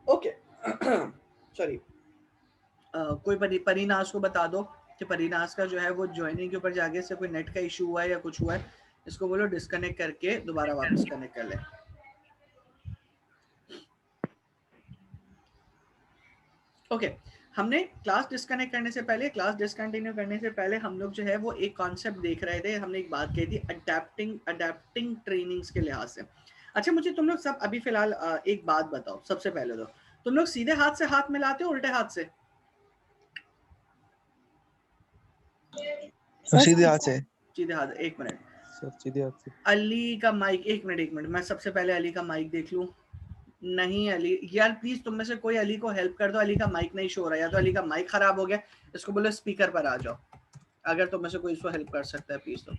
Okay sorry, कोई परीनाज को बता दो कि परीनाज का जो है वो ज्वाइनिंग के ऊपर जाके से कोई नेट का इशू हुआ है या कुछ हुआ है, इसको बोलो डिस्कनेक्ट करके दोबारा वापस कनेक्ट कर ले। ओके हमने क्लास डिस्कनेक्ट करने से पहले, क्लास डिसकंटिन्यू करने से पहले हम लोग जो है वो एक कॉन्सेप्ट देख रहे थे। हमने एक बात कही थी अडेप्टिंग ट्रेनिंग्स के लिहाज से। अच्छा मुझे तुम लोग सब अभी फिलहाल एक बात बताओ। सबसे पहले तो तुम लोग सीधे हाथ से हाथ मिलाते हो उल्टे हाथ से? सीधे हाथ से। सीधे हाथ। एक मिनट सर सीधे हाथ से। अली का माइक, एक मिनट मैं सबसे पहले अली का माइक देख लूं। नहीं अली यार प्लीज तुम में से कोई अली को हेल्प कर दो, अली का माइक नहीं शो हो रहा, या तो अली का माइक खराब हो गया, इसको बोलो स्पीकर पर आ जाओ। अगर तुम में से कोई इसको हेल्प कर सकता है प्लीज तो।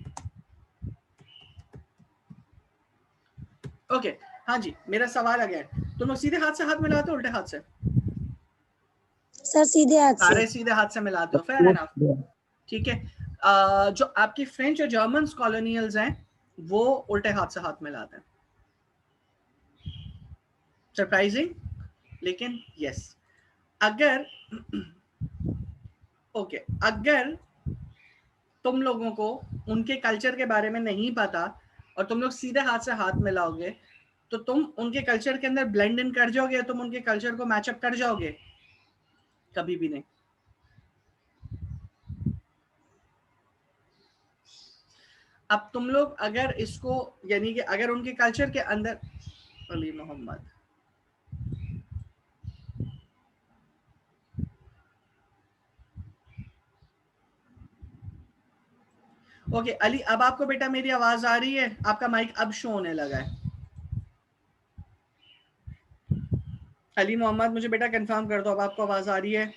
ओके हाँ जी, मेरा सवाल आ गया। तुम लोग सीधे हाथ से हाथ मिलाते हो उल्टे हाथ से? सर सीधे हाथ से। सारे सीधे हाथ से मिलाते हो, फेयर एनफ। ठीक है, जो आपकी फ्रेंच और जर्मन कॉलोनियल्स हैं वो उल्टे हाथ से हाथ मिलाते हैं। सरप्राइजिंग, लेकिन यस। अगर ओके अगर तुम लोगों को उनके कल्चर के बारे में नहीं पता और तुम लोग सीधे हाथ से हाथ मिलाओगे तो तुम उनके कल्चर के अंदर ब्लेंड इन कर जाओगे, तुम उनके कल्चर को मैचअप कर जाओगे? कभी भी नहीं। अब तुम लोग अगर इसको, यानी कि अगर उनके कल्चर के अंदर, अली मोहम्मद ओके अली, अब आपको बेटा मेरी आवाज आ रही है? आपका माइक अब शो होने लगा है। अली मोहम्मद मुझे बेटा कंफर्म कर दो अब आपको आवाज आ रही है?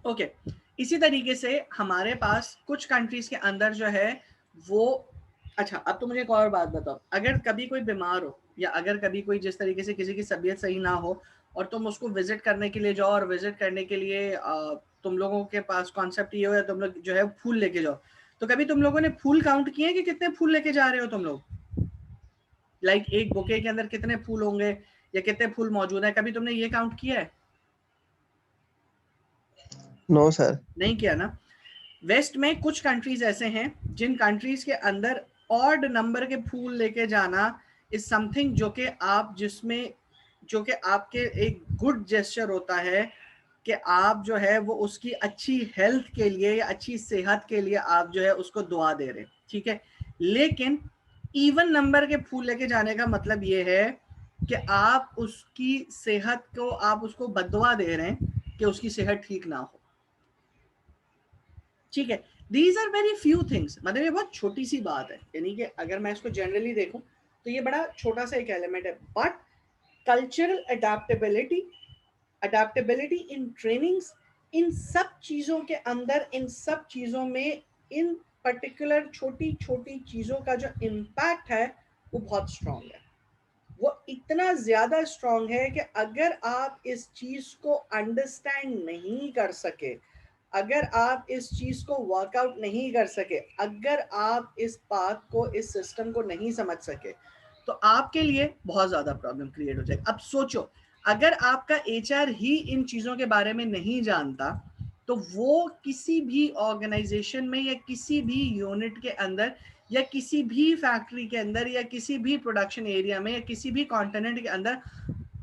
ओके इसी तरीके से हमारे पास कुछ कंट्रीज के अंदर जो है वो, अच्छा अब तो मुझे एक और बात बताओ, अगर कभी कोई बीमार हो या अगर कभी कोई जिस तरीके से किसी की तबीयत सही ना हो और तुम उसको विजिट करने के लिए जाओ और विजिट करने के लिए तुम लोगों के पास कॉन्सेप्ट ये हो या तुम लोग जो है फूल लेके जाओ, तो कभी तुम लोगों ने फूल काउंट किए कि कितने फूल लेके जा रहे हो तुम लोग? लाइक एक बुके के अंदर कितने फूल होंगे या कितने फूल मौजूद है, कभी तुमने ये काउंट किया है? No sir. नहीं किया ना। वेस्ट में कुछ कंट्रीज ऐसे हैं जिन कंट्रीज के अंदर ऑड नंबर के फूल लेके जाना इज समथिंग जो कि आप जिसमें जो कि आपके एक गुड जेस्चर होता है कि आप जो है वो उसकी अच्छी हेल्थ के लिए या अच्छी सेहत के लिए आप जो है उसको दुआ दे रहे हैं, ठीक है। लेकिन इवन नंबर के फूल लेके जाने का मतलब ये है कि आप उसकी सेहत को, आप उसको बददुआ दे रहे हैं कि उसकी सेहत ठीक ना हो, ठीक है। These are very few things, मतलब ये बहुत छोटी सी बात है, यानी कि अगर मैं इसको जनरली देखूं तो ये बड़ा छोटा सा एक एलिमेंट है। But cultural adaptability, adaptability in trainings, इन सब चीजों के अंदर, इन सब चीजों में, इन पर्टिकुलर छोटी छोटी चीजों का जो इम्पैक्ट है वो बहुत स्ट्रांग है। वो इतना ज्यादा स्ट्रांग है कि अगर आप इस चीज को अंडरस्टैंड नहीं कर सके, अगर आप इस चीज को वर्कआउट नहीं कर सके, अगर आप इस बात को, इस सिस्टम को नहीं समझ सके, तो आपके लिए बहुत ज्यादा प्रॉब्लम क्रिएट हो जाएगी। अब सोचो अगर आपका एचआर ही इन चीजों के बारे में नहीं जानता तो वो किसी भी ऑर्गेनाइजेशन में या किसी भी यूनिट के अंदर या किसी भी फैक्ट्री के अंदर या किसी भी प्रोडक्शन एरिया में या किसी भी कॉन्टिनेंट के अंदर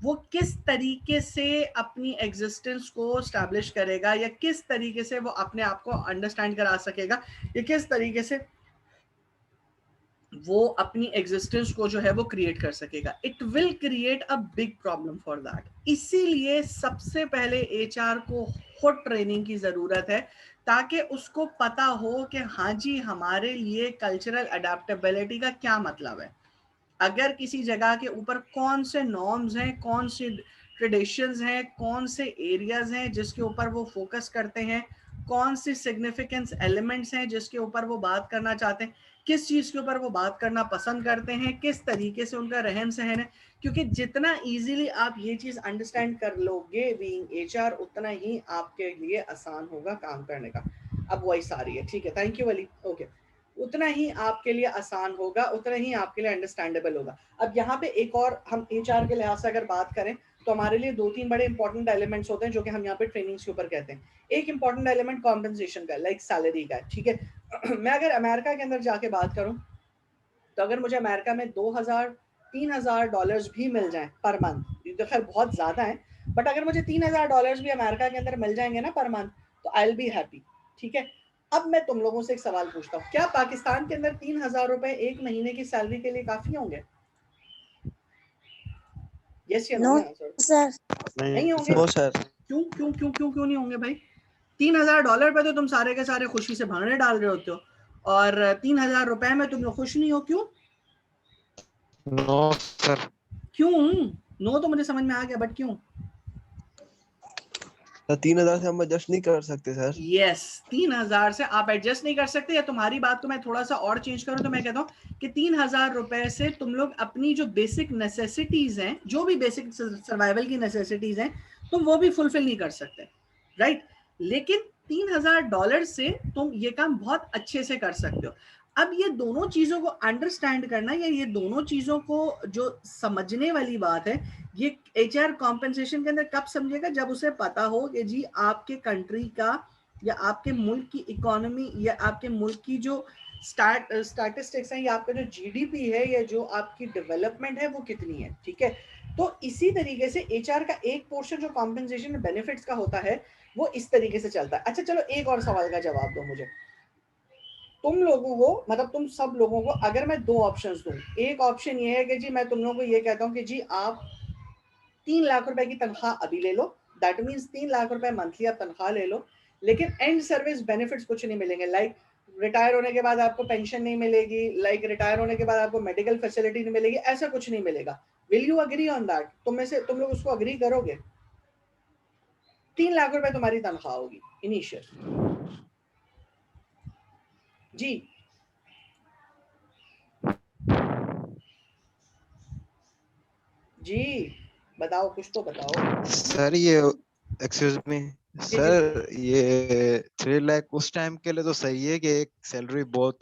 वो किस तरीके से अपनी एग्जिस्टेंस को स्टैब्लिश करेगा या किस तरीके से वो अपने आप को अंडरस्टैंड करा सकेगा या किस तरीके से वो अपनी एग्जिस्टेंस को जो है वो क्रिएट कर सकेगा। It will create a big problem for that. इसीलिए सबसे पहले एचआर को खुद ट्रेनिंग की जरूरत है ताकि उसको पता हो कि हाँ जी हमारे लिए कल्चरल अडेप्टेबिलिटी का क्या मतलब है। अगर किसी जगह के ऊपर कौन से नॉर्म्स हैं, कौन से ट्रेडिशंस हैं, कौन से एरियाज हैं जिसके ऊपर वो फोकस करते हैं, कौन सी सिग्निफिकेंस एलिमेंट्स हैं जिसके ऊपर वो बात करना चाहते हैं, किस चीज के ऊपर वो बात करना पसंद करते हैं, किस तरीके से उनका रहन सहन है, क्योंकि जितना इजीली आप ये चीज अंडरस्टैंड कर लोगे बीइंग एचआर उतना ही आपके लिए आसान होगा काम करने का। अब वॉइस आ रही है, ठीक है, थैंक यू अली। ओके उतना ही आपके लिए आसान होगा, उतना ही आपके लिए अंडरस्टैंडेबल होगा। अब यहाँ पे एक और हम एचआर के लिहाज से अगर बात करें तो हमारे लिए 2-3 बड़े इंपॉर्टेंट एलिमेंट्स होते हैं जो कि हम यहाँ पे ट्रेनिंग्स के ऊपर कहते हैं। एक इंपॉर्टेंट एलिमेंट कॉम्पेंसेशन का, लाइक सैलरी का, ठीक है। मैं अगर अमेरिका के अंदर जाके बात करूं तो अगर मुझे अमेरिका में $2,000-3,000 भी मिल जाएं पर मंथ, ये तो खैर बहुत ज्यादा है, बट अगर मुझे $3,000 भी अमेरिका के अंदर मिल जाएंगे ना पर मंथ, तो आई विल बी हैप्पी, ठीक है। अब मैं तुम लोगों से एक सवाल पूछता हूँ, क्या पाकिस्तान के अंदर $3,000 एक महीने की सैलरी के लिए काफी होंगे? यस या नो नो में आंसर? सर, नहीं होंगे। No sir. क्यों क्यों क्यों क्यों क्यों नहीं होंगे भाई? $3,000 पे तो तुम सारे के सारे खुशी से भांगड़े डाल रहे होते हो, और $3,000 में तुम लोग खुश नहीं हो, क्यों? No sir. क्यों? नो तो मुझे समझ में आ गया, बट क्यों? 3,000 से हम एडजस्ट नहीं कर सकते सर। यस, 3,000 से आप एडजस्ट नहीं कर सकते। या तुम्हारी बात को मैं थोड़ा सा और चेंज करूं तो मैं कहता हूं कि $3,000 से तुम लोग अपनी जो बेसिक नेसेसिटीज हैं, जो भी बेसिक सर्वाइवल की नेसेसिटीज हैं, तुम वो भी फुलफिल नहीं कर सकते, राइट? लेकिन $3,000 से तुम ये काम बहुत अच्छे से कर सकते हो। अब ये दोनों चीजों को अंडरस्टैंड करना, या ये दोनों चीजों को जो समझने वाली बात है, ये एचआर कॉम्पेंसेशन के अंदर कब समझेगा? जब उसे पता हो कि जी आपके कंट्री का या आपके मुल्क की इकोनॉमी या आपके मुल्क की जो स्टैटिस्टिक्स हैं, या आपका जो जीडीपी है, या जो आपकी डेवलपमेंट है वो कितनी है, ठीक है। तो इसी तरीके से एचआर का एक पोर्शन जो कॉम्पेंसेशन बेनिफिट्स का होता है वो इस तरीके से चलता है। अच्छा चलो एक और सवाल का जवाब दो मुझे। तुम लोगों को, मतलब तुम सब लोगों को अगर मैं 2 ऑप्शंस दूं, एक ऑप्शन ये है कि जी मैं तुम लोगों को ये कहता हूं कि जी आप 3 लाख रुपए की तनख्वाह अभी ले लो, दैट मीन्स 3 लाख रुपए मंथली आप तनख्वाह ले लो, लेकिन एंड सर्विस बेनिफिट्स कुछ नहीं मिलेंगे। लाइक रिटायर होने के बाद आपको पेंशन नहीं मिलेगी, लाइक रिटायर होने के बाद आपको मेडिकल फैसिलिटी नहीं मिलेगी, ऐसा कुछ नहीं मिलेगा। Will you agree on that? तुम में से तुम लोग उसको अग्री करोगे? 3 लाख रुपए तुम्हारी तनख्वाह होगी इनिशियल। जी जी बताओ, कुछ तो बताओ। सर ये एक्सक्यूज मी जी जी सर, ये 3 लाख उस टाइम के लिए तो सही है कि एक सैलरी बहुत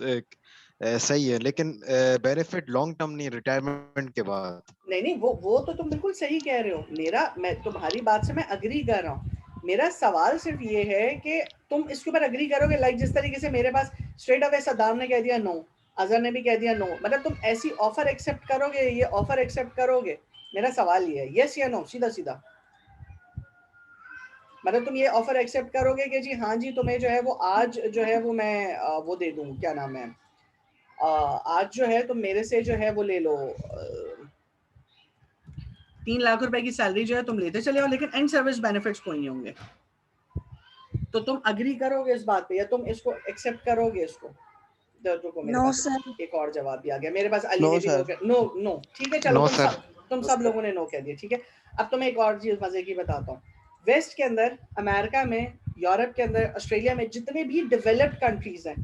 सही है, लेकिन बेनिफिट लॉन्ग टर्म नहीं, रिटायरमेंट के बाद। नहीं नहीं, वो तो तुम बिल्कुल सही कह रहे हो। मैं तुम्हारी बात से मैं अग्री कर रहा हूँ। मेरा सवाल सिर्फ ये है कि तुम इसके ऊपर अग्री करोगे, लाइक जिस तरीके से मेरे पास स्ट्रेट अवे सद्दाम ने कह दिया नो, अजहर ने भी कह दिया नो, मतलब तुम ऐसी ऑफर एक्सेप्ट करोगे, ये ऑफर एक्सेप्ट करोगे? मेरा सवाल ये है, यस या नो, सीधा सीधा। मतलब तुम ये ऑफर एक्सेप्ट करोगे कि जी हाँ जी तुम्हें जो है वो आज जो है वो मैं वो दे दूं, क्या नाम है, आज जो है तुम मेरे से जो है वो ले लो 3 लाख रुपए की सैलरी जो है तुम लेते चले आओ, लेकिन एंड सर्विस बेनिफिट्स कोई नहीं होंगे। तो तुम अग्री करोगे इस बात पे, या तुम इसको एक्सेप्ट करोगे इसको? रुको, मेरे नो पास सर, एक और जवाब भी आ गया। मेरे पास अली नो ने भी सर। नो नो, ठीक है चलो, नो सर। तुम सब लोगों ने नो कह दिया, ठीक है। अब तुम्हें एक और चीज मजे की बताता हूँ। वेस्ट के अंदर, अमेरिका में, यूरोप के अंदर, ऑस्ट्रेलिया में, जितने भी डेवलप्ड कंट्रीज हैं,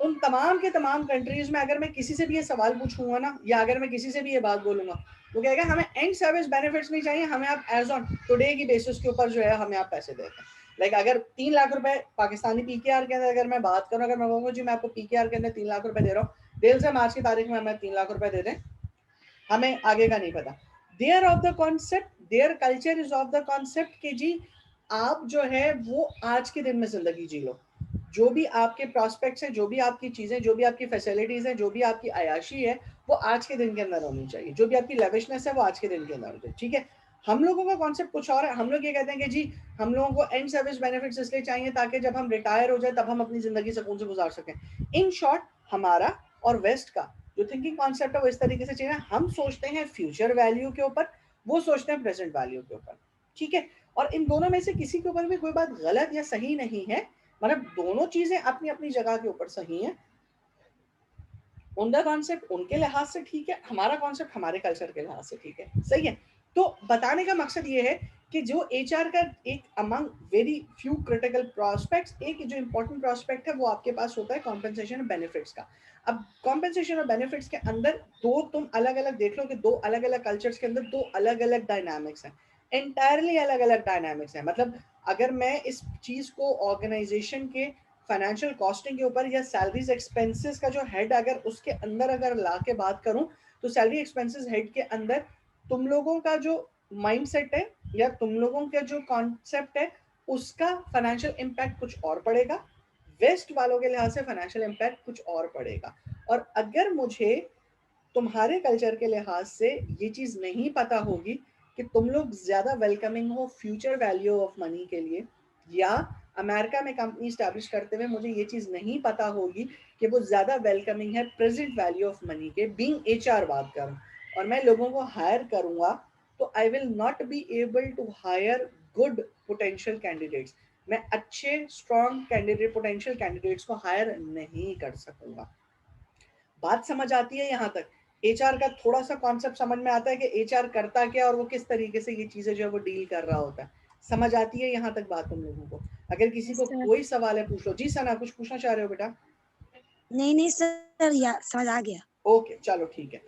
उन तमाम के तमाम कंट्रीज में अगर मैं किसी से भी ये सवाल पूछूंगा ना, या अगर मैं किसी से भी ये बात बोलूंगा, तो कहेगा हमें एंड सर्विस बेनिफिट्स नहीं चाहिए, हमें आप एज ऑन टुडे की बेसिस के ऊपर जो है हमें आप पैसे देते हैं। लाइक अगर 3 लाख रुपए पाकिस्तानी पीकेआर के अंदर अगर मैं बात करूं, अगर मैं कहूँगा जी मैं आपको पीकेआर के अंदर 3 लाख रुपए दे रहा हूँ, दिल से मार्च की तारीख में हमें 3 लाख रुपए दे दें, हमें आगे का नहीं पता। Their of the concept, their culture is of the concept कि जी आप जो है वो आज के दिन में जिंदगी जी लो, जो भी आपके प्रॉस्पेक्ट्स हैं, जो भी आपकी चीजें, जो भी आपकी फैसिलिटीज हैं, जो भी आपकी अयाशी है, वो आज के दिन के अंदर होनी चाहिए। जो भी आपकी लेविशनेस है वो आज के दिन के अंदर होनी चाहिए, ठीक है। हम लोगों का कॉन्सेप्ट कुछ और है। हम लोग ये कहते हैं कि जी हम लोगों को एंड सर्विस बेनिफिट्स इसलिए चाहिए ताकि जब हम रिटायर हो जाए तब हम अपनी जिंदगी सुकून से गुजार सकें। इन शॉर्ट, हमारा और वेस्ट का जो थिंकिंग कॉन्सेप्ट है वो इस तरीके से चाहिए। हम सोचते हैं फ्यूचर वैल्यू के ऊपर, वो सोचते हैं प्रेजेंट वैल्यू के ऊपर, ठीक है। और इन दोनों में से किसी के ऊपर भी कोई बात गलत या सही नहीं है, मतलब दोनों चीजें अपनी अपनी जगह के ऊपर सही हैं। उनका कॉन्सेप्ट उनके लिहाज से ठीक है, हमारा कॉन्सेप्ट हमारे कल्चर के लिहाज से ठीक है, सही है। तो बताने का मकसद ये है कि जो एचआर का एक among very few critical prospects, एक जो इंपॉर्टेंट प्रोस्पेक्ट है वो आपके पास होता है कॉम्पेंसेशन और बेनिफिट्स का। अब कॉम्पेंसेशन और बेनिफिट्स के अंदर दो तुम अलग अलग देख लो कि दो अलग अलग कल्चर्स के अंदर दो अलग अलग डायनामिक्स हैं, एंटायरली अलग अलग डायनामिक्स हैं। मतलब अगर मैं इस चीज को ऑर्गेनाइजेशन के फाइनेंशियल कॉस्टिंग के ऊपर या सैलरीज एक्सपेंसेस का जो हेड अगर उसके अंदर अगर ला के बात करूं तो सैलरी एक्सपेंसेस हेड के अंदर तुम लोगों का जो माइंडसेट है या तुम लोगों का जो कॉन्सेप्ट है उसका फाइनेंशियल इम्पैक्ट कुछ और पड़ेगा, वेस्ट वालों के लिहाज से फाइनेंशियल इम्पैक्ट कुछ और पड़ेगा। और अगर मुझे तुम्हारे कल्चर के लिहाज से ये चीज नहीं पता होगी कि तुम लोग ज्यादा वेलकमिंग हो फ्यूचर वैल्यू ऑफ मनी के लिए, या अमेरिका में कंपनी स्टैब्लिश करते हुए मुझे ये चीज नहीं पता होगी कि वो ज्यादा वेलकमिंग है प्रेजेंट वैल्यू ऑफ मनी के, बीइंग एचआर बात करूं और मैं लोगों को हायर करूंगा, तो I will not be able to hire good potential candidates. मैं अच्छे स्ट्रॉन्ग कैंडिडेट पोटेंशियल कैंडिडेट्स को हायर नहीं कर सकूंगा। बात समझ आती है यहाँ तक? एचआर का थोड़ा सा कॉन्सेप्ट समझ में आता है कि एचआर करता क्या और वो किस तरीके से ये चीजें जो है वो डील कर रहा होता है। समझ आती है यहाँ तक बात तुम लोगों को? अगर किसी को सर कोई सवाल है पूछ लो। जी सना, कुछ पूछना चाह रहे हो बेटा? नहीं नहीं सर, या समझ आ गया। ओके चलो ठीक है।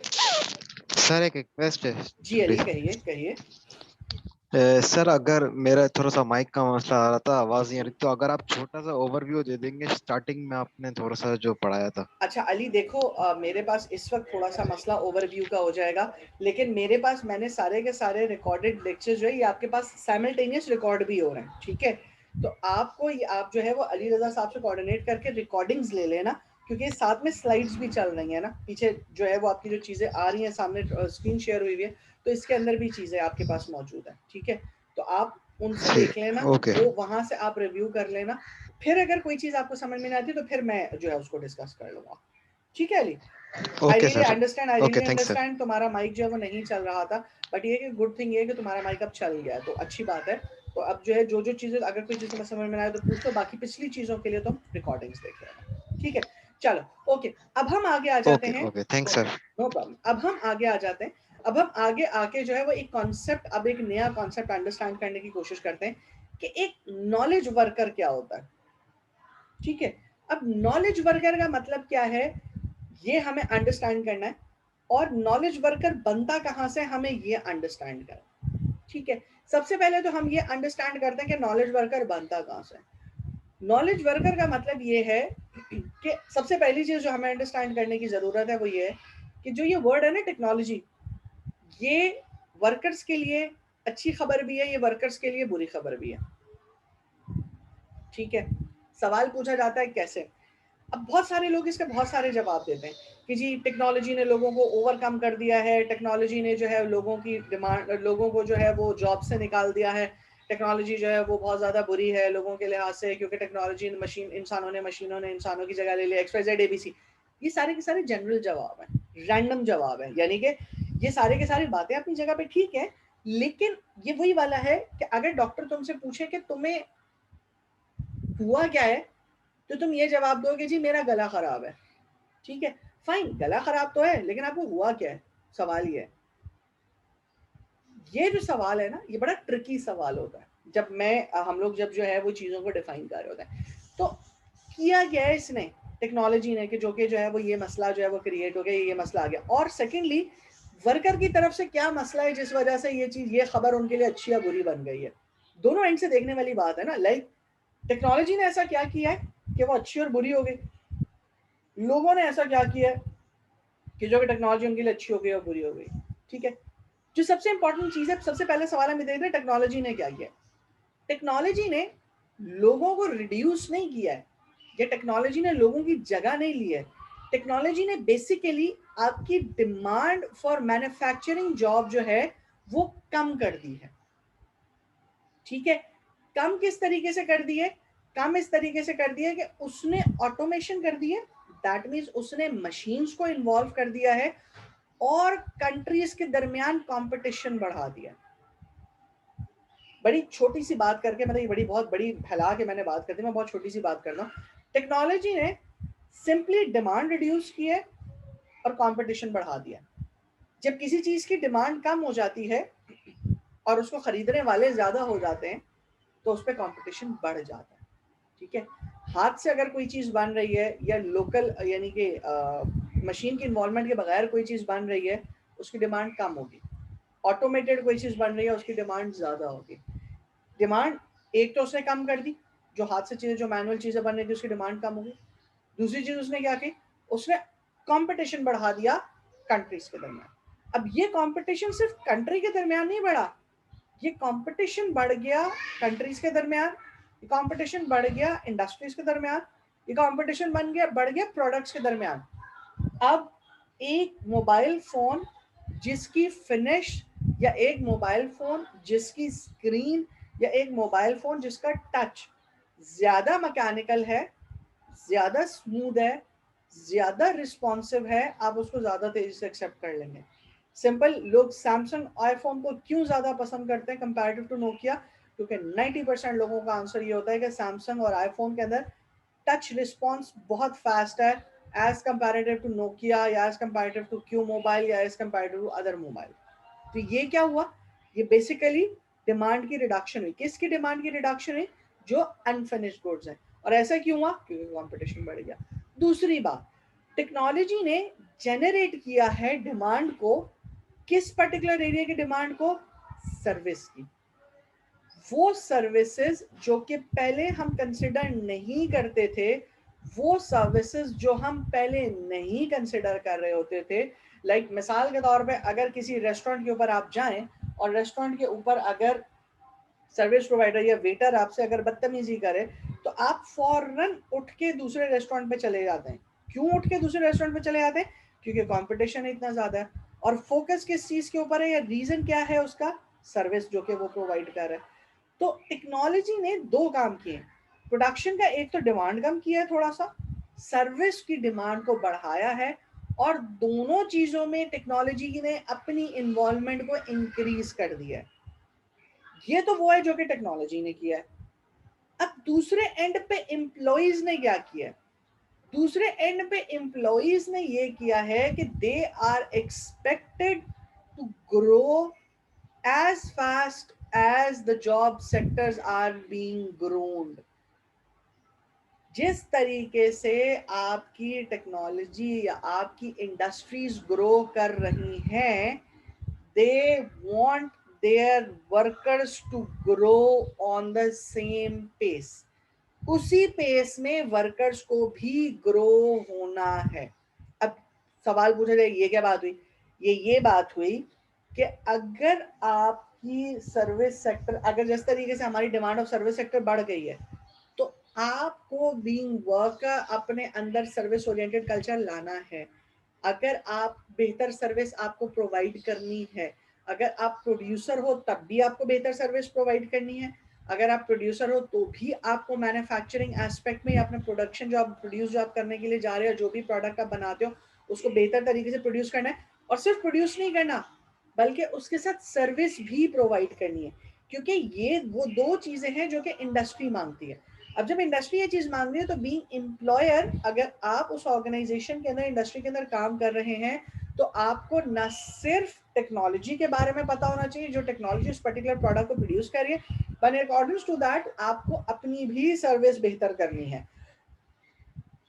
सर एक रिक्वेस्ट है जी अली, प्लीज। कहिए कहिए। सर अगर मेरा थोड़ा सा माइक का मसला आ रहा था, आवाज नहीं आ रही, तो अगर आप छोटा सा ओवरव्यू दे देंगे स्टार्टिंग में आपने थोड़ा सा जो पढ़ाया था। अच्छा अली देखो, मेरे पास इस वक्त थोड़ा सा मसला ओवरव्यू का हो जाएगा, लेकिन मेरे पास मैंने सारे के सारे रिकॉर्डेड लेक्चर्स जो है ये आपके पास साइमल्टेनियस रिकॉर्ड भी हो रहे हैं, ठीक है? तो आपको आप जो है वो अली रजा साहब से कोऑर्डिनेट करके रिकॉर्डिंग्स ले लेना, क्योंकि साथ में स्लाइड्स भी चल रही है ना पीछे, जो है वो आपकी जो चीजें आ रही हैं सामने स्क्रीन शेयर हुई है, तो इसके अंदर भी चीजें आपके पास मौजूद है, ठीक है? तो आप उनसे देख लेना, ओके वो वहां से आप रिव्यू कर लेना, फिर अगर कोई चीज आपको समझ में नहीं आती तो फिर मैं जो है उसको डिस्कस कर लूंगा, ठीक है Ali? I okay really sir. Understand, I okay really thanks sir. Understand. तुम्हारा माइक जो है वो नहीं चल रहा था, बट ये कि गुड थिंग ये है कि तुम्हारा माइक अब चल गया है, तो अच्छी बात है। तो अब जो है जो जो चीजें अगर कोई चीज तुम्हें समझ में ना आए तो पूछ लो, बाकी पिछली चीजों के लिए तुम रिकॉर्डिंग्स देख लेना, ठीक है? चलो ओके, अब हम आगे आ जाते ओके हैं। Okay thanks sir. No problem, अब हम आगे आ जाते हैं। अब हम आगे आके जो है वो एक कॉन्सेप्ट, अब एक नया कॉन्सेप्ट अंडरस्टैंड करने की कोशिश करते हैं कि एक नॉलेज वर्कर क्या होता है, ठीक है? अब नॉलेज वर्कर का मतलब क्या है ये हमें अंडरस्टैंड करना है, और नॉलेज वर्कर बनता कहाँ से हमें ये अंडरस्टैंड करना है, ठीक है? सबसे पहले तो हम ये अंडरस्टैंड करते हैं कि नॉलेज वर्कर बनता कहाँ से। नॉलेज वर्कर का मतलब ये है कि सबसे पहली चीज जो हमें अंडरस्टैंड करने की जरूरत है वो ये है कि जो ये वर्ड है ना टेक्नोलॉजी, ये वर्कर्स के लिए अच्छी खबर भी है, ये वर्कर्स के लिए बुरी खबर भी है, ठीक है? सवाल पूछा जाता है कैसे? अब बहुत सारे लोग इसके बहुत सारे जवाब देते हैं कि जी टेक्नोलॉजी ने लोगों को ओवरकम कर दिया है, टेक्नोलॉजी ने जो है लोगों की डिमांड, लोगों को जो है वो जॉब से निकाल दिया है, टेक्नोलॉजी जो है वो बहुत ज़्यादा बुरी है लोगों के लिहाज से, क्योंकि टेक्नोलॉजी मशीन इंसानों ने मशीनों ने इंसानों की जगह ले ली, XYZ ABC। ये सारे के सारे जनरल जवाब हैं, रैंडम जवाब है, यानी कि ये सारे के सारी बातें अपनी जगह पे ठीक है, लेकिन ये वही वाला है कि अगर डॉक्टर तुमसे पूछे कि तुम्हें हुआ क्या है, तो तुम ये जवाब दोगे जी मेरा गला खराब है, ठीक है? फाइन, गला खराब तो है, लेकिन आपको हुआ क्या है, सवाल ये है। ये जो सवाल है ना, ये बड़ा ट्रिकी सवाल होता है जब हम लोग जब जो है वो चीज़ों को डिफाइन कर रहे होते हैं। तो किया गया है इसने, टेक्नोलॉजी ने, कि जो कि जो है वो ये मसला जो है वो क्रिएट हो गया, ये मसला आ गया। और सेकेंडली वर्कर की तरफ से क्या मसला है जिस वजह से ये चीज़, ये खबर उनके लिए अच्छी या बुरी बन गई है। दोनों एंड से देखने वाली बात है ना। लाइक टेक्नोलॉजी ने ऐसा क्या किया है कि वो अच्छी और बुरी हो गई, लोगों ने ऐसा क्या किया है कि जो कि टेक्नोलॉजी उनके लिए अच्छी हो गई और बुरी हो गई, ठीक है? जो सबसे इंपॉर्टेंट चीज है, सबसे पहले सवाल हम देखते हैं टेक्नोलॉजी ने क्या किया। टेक्नोलॉजी ने लोगों को रिड्यूस नहीं किया है, या टेक्नोलॉजी ने लोगों की जगह नहीं ली है। टेक्नोलॉजी ने बेसिकली आपकी डिमांड फॉर मैन्युफैक्चरिंग जॉब जो है वो कम कर दी है, ठीक है? कम किस तरीके से कर दी है? कम इस तरीके से कर दिया है कि उसने ऑटोमेशन कर दी है, दैट मीन्स उसने मशीन्स को इन्वॉल्व कर दिया है, और कंट्रीज के दरमियान कंपटीशन बढ़ा दिया। बड़ी छोटी सी बात करके, मतलब ये बड़ी बहुत बड़ी फैला के मैंने बात कर दी, मैं बहुत छोटी सी बात कर रहा हूँ। टेक्नोलॉजी ने सिंपली डिमांड रिड्यूस की है और कंपटीशन बढ़ा दिया। जब किसी चीज की डिमांड कम हो जाती है और उसको खरीदने वाले ज्यादा हो जाते हैं तो उस पर कंपटीशन बढ़ जाता है, ठीक है? हाथ से अगर कोई चीज बन रही है या लोकल यानी कि मशीन की इन्वॉल्वमेंट के बगैर कोई चीज बन रही है, उसकी डिमांड कम होगी। ऑटोमेटेड कोई चीज बन रही है, उसकी डिमांड ज्यादा होगी। डिमांड एक तो उसने कम कर दी, जो हाथ से चीजें, जो मैनुअल चीजें बन रही थी उसकी डिमांड कम हो गई। दूसरी चीज उसने क्या की, उसने कंपटीशन बढ़ा दिया कंट्रीज के दरमियान। अब ये कंपटीशन सिर्फ कंट्री के दरमियान नहीं बढ़ा, ये कंपटीशन बढ़ गया कंट्रीज के दरमियान, ये कंपटीशन बढ़ गया इंडस्ट्रीज के दरमियान, ये कंपटीशन बढ़ गया प्रोडक्ट्स के दरमियान। अब एक मोबाइल फोन जिसकी फिनिश, या एक मोबाइल फोन जिसकी स्क्रीन, या एक मोबाइल फोन जिसका टच ज्यादा मैकेनिकल है, ज्यादा स्मूथ है, ज्यादा रिस्पॉन्सिव है, आप उसको ज्यादा तेजी से एक्सेप्ट कर लेंगे। सिंपल, लोग सैमसंग आईफोन को क्यों ज्यादा पसंद करते हैं कंपैरेटिव टू नोकिया? क्योंकि 90% लोगों का आंसर ये होता है कि सैमसंग और आईफोन के अंदर टच रिस्पॉन्स बहुत फास्ट है एज कंपैरेटिव टू नोकिया, या as comparative to Q mobile, या as comparative to other mobile. तो ये क्या हुआ, ये बेसिकली डिमांड की रिडक्शन हुई। किसकी डिमांड की रिडक्शन हुई? जो अनफिनिश्ड गुड्स है। और ऐसा क्यों हुआ? क्योंकि कंपटीशन बढ़ गया। दूसरी बात, टेक्नोलॉजी ने जनरेट किया है डिमांड को, किस पर्टिकुलर एरिया की डिमांड को? सर्विस की। वो सर्विसेज जो कि पहले हम कंसिडर नहीं करते थे, वो सर्विसेज जो हम पहले नहीं कंसिडर कर रहे होते थे, लाइक मिसाल के तौर पे अगर किसी रेस्टोरेंट के ऊपर आप जाएं और रेस्टोरेंट के ऊपर अगर सर्विस प्रोवाइडर या वेटर आपसे अगर बदतमीजी करे, तो आप फौरन उठ के दूसरे रेस्टोरेंट पे चले जाते हैं। क्यों उठ के दूसरे रेस्टोरेंट पे चले जाते हैं? क्योंकि कंपटीशन इतना ज्यादा है। और फोकस किस चीज के ऊपर है, या रीजन क्या है उसका? सर्विस जो कि वो प्रोवाइड कर रहा है। तो टेक्नोलॉजी ने दो काम किए, प्रोडक्शन का एक तो डिमांड कम किया है थोड़ा सा, सर्विस की डिमांड को बढ़ाया है, और दोनों चीजों में टेक्नोलॉजी ने अपनी इन्वॉल्वमेंट को इंक्रीज कर दिया है। ये तो वो है जो कि टेक्नोलॉजी ने किया है। अब दूसरे एंड पे एम्प्लॉइज ने क्या किया है? दूसरे एंड पे एम्प्लॉइज ने ये किया है कि they are expected to grow as fast as the job sectors are being grown। जिस तरीके से आपकी टेक्नोलॉजी या आपकी इंडस्ट्रीज ग्रो कर रही हैं, they want their workers to grow on the same pace. उसी पेस में वर्कर्स को भी ग्रो होना है। अब सवाल पूछा जाए ये क्या बात हुई? ये बात हुई कि अगर आपकी सर्विस सेक्टर, अगर जिस तरीके से हमारी डिमांड ऑफ सर्विस सेक्टर बढ़ गई है, तो आपको बीइंग वर्कर अपने अंदर सर्विस ओरिएंटेड कल्चर लाना है। अगर आप बेहतर सर्विस आपको प्रोवाइड करनी है, अगर आप प्रोड्यूसर हो तब भी आपको बेहतर सर्विस प्रोवाइड करनी है, अगर आप प्रोड्यूसर हो तो भी आपको मैन्युफैक्चरिंग एस्पेक्ट में अपने प्रोडक्शन जो आप प्रोड्यूस जो आप करने के लिए जा रहे हो, जो भी प्रोडक्ट आप बनाते हो उसको बेहतर तरीके से प्रोड्यूस करना है। और सिर्फ प्रोड्यूस नहीं करना, बल्कि उसके साथ सर्विस भी प्रोवाइड करनी है, क्योंकि ये वो दो चीजें हैं जो कि इंडस्ट्री मांगती है। अब जब इंडस्ट्री ये चीज मांग रही है, तो बीइंग एम्प्लॉयर, अगर आप उस ऑर्गेनाइजेशन के अंदर, इंडस्ट्री के अंदर काम कर रहे हैं, तो आपको न सिर्फ टेक्नोलॉजी के बारे में पता होना चाहिए, जो टेक्नोलॉजी उस पर्टिकुलर प्रोडक्ट को प्रोड्यूस कर रही है, बट अकॉर्डिंग टू दैट आपको अपनी भी सर्विस बेहतर करनी है।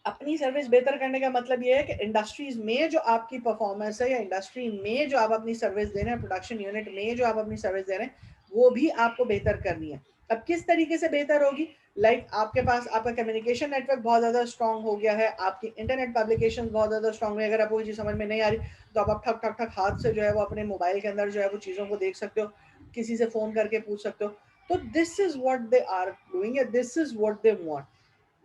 अपनी सर्विस बेहतर करने का मतलब ये है कि इंडस्ट्रीज में जो आपकी परफॉर्मेंस है, या इंडस्ट्री में जो आप अपनी सर्विस दे रहे हैं, प्रोडक्शन यूनिट में जो आप अपनी सर्विस दे रहे हैं, वो भी आपको बेहतर करनी है। अब किस तरीके से बेहतर होगी? लाइक आपके पास आपका कम्युनिकेशन नेटवर्क बहुत ज़्यादा स्ट्रांग हो गया है, आपकी इंटरनेट पब्लिकेशन बहुत ज़्यादा स्ट्रांग है। अगर आपको कोई चीज़ समझ में नहीं आ रही, तो आप ठक ठक ठक हाथ से जो है वो अपने मोबाइल के अंदर जो है वो चीज़ों को देख सकते हो, किसी से फ़ोन करके पूछ सकते हो। तो this is what they are doing, this is what they want.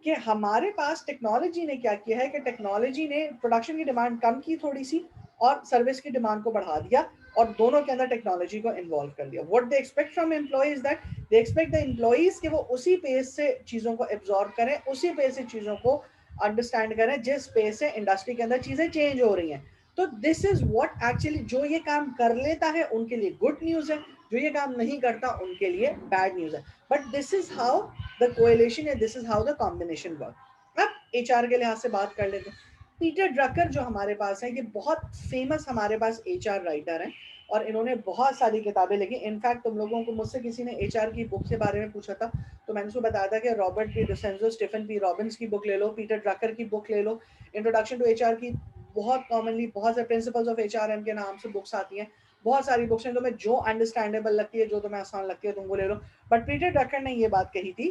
कि हमारे पास टेक्नोलॉजी ने क्या किया है कि टेक्नोलॉजी ने प्रोडक्शन की डिमांड कम की थोड़ी सी, और सर्विस की डिमांड को बढ़ा दिया, और दोनों के अंदर टेक्नोलॉजी को इन्वॉल्व कर दिया। What they expect from employees that they expect the employees कि वो उसी पेस से चीज़ों को एब्जॉर्ब करें, उसी पेस से चीज़ों को अंडरस्टैंड करें जिस पेस से इंडस्ट्री के अंदर चीज़ें चेंज हो रही हैं। तो दिस इज व्हाट एक्चुअली, जो ये काम कर लेता है उनके लिए गुड न्यूज़ है, जो ये काम नहीं करता उनके लिए बैड न्यूज़ है। But this is how the coalition, this is how the combination work. अब एचआर के लिहाज से बात कर लेते हैं। पीटर ड्रकर जो हमारे पास है, ये बहुत फेमस हमारे पास एचआर राइटर हैं, और इन्होंने बहुत सारी किताबें लिखी। इनफैक्ट तुम लोगों को मुझसे किसी ने एचआर की बुक के बारे में पूछा था, तो मैंने उसको बताया था कि Robert P DeCenzo, Stephen P Robbins की बुक ले लो, पीटर ड्रकर की बुक ले लो, इंट्रोडक्शन टू एचआर की बहुत कॉमनली बहुत से प्रिंसिपल्स ऑफ एचआरएम के नाम से बुक्स आती हैं। बहुत सारी बुक्स हैं, तुम्हें जो अंडरस्टैंडेबल लगती है, जो तुम्हें आसान लगती है, तुम वो ले लो। बट पीटर ड्रकर ने ये बात कही थी